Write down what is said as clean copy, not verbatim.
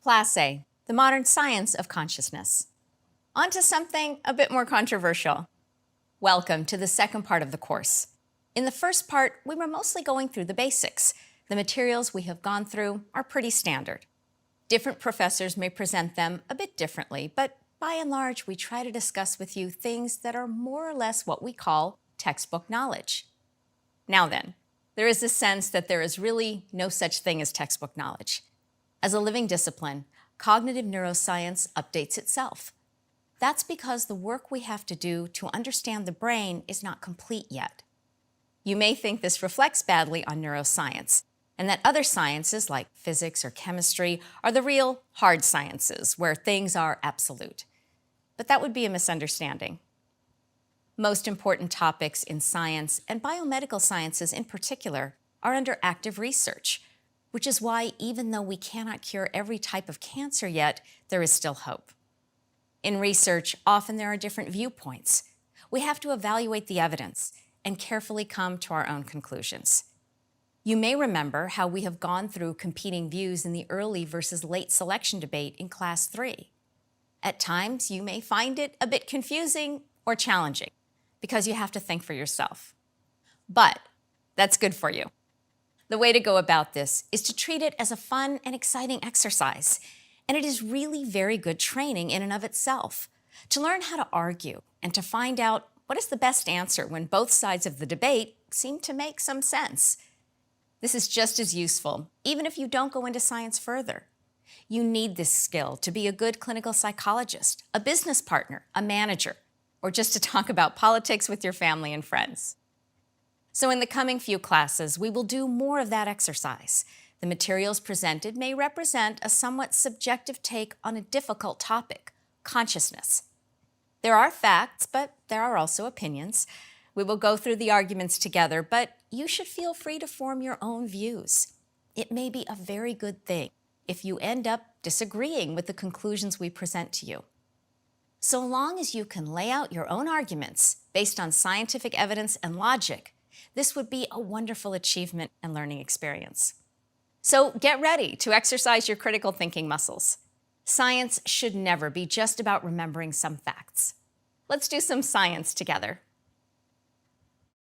Class A, the modern science of consciousness. On to something a bit more controversial. Welcome to the second part of the course. In the first part, we were mostly going through the basics. The materials we have gone through are pretty standard. Different professors may present them a bit differently, but by and large, we try to discuss with you things that are more or less what we call textbook knowledge. Now then, there is this sense that there is really no such thing as textbook knowledge. As a living discipline, cognitive neuroscience updates itself. That's because the work we have to do to understand the brain is not complete yet. You may think this reflects badly on neuroscience, and that other sciences like physics or chemistry are the real hard sciences where things are absolute. But that would be a misunderstanding. Most important topics in science, and biomedical sciences in particular, are under active research, which is why even though we cannot cure every type of cancer yet, there is still hope. In research, often there are different viewpoints. We have to evaluate the evidence and carefully come to our own conclusions. You may remember how we have gone through competing views in the early versus late selection debate in Class 3. At times, you may find it a bit confusing or challenging because you have to think for yourself. But that's good for you. The way to go about this is to treat it as a fun and exciting exercise, and it is really very good training in and of itself, to learn how to argue and to find out what is the best answer when both sides of the debate seem to make some sense. This is just as useful, even if you don't go into science further. You need this skill to be a good clinical psychologist, a business partner, a manager, or just to talk about politics with your family and friends. So in the coming few classes, we will do more of that exercise. The materials presented may represent a somewhat subjective take on a difficult topic, consciousness. There are facts, but there are also opinions. We will go through the arguments together, but you should feel free to form your own views. It may be a very good thing if you end up disagreeing with the conclusions we present to you. So long as you can lay out your own arguments based on scientific evidence and logic, this would be a wonderful achievement and learning experience. So get ready to exercise your critical thinking muscles. Science should never be just about remembering some facts. Let's do some science together.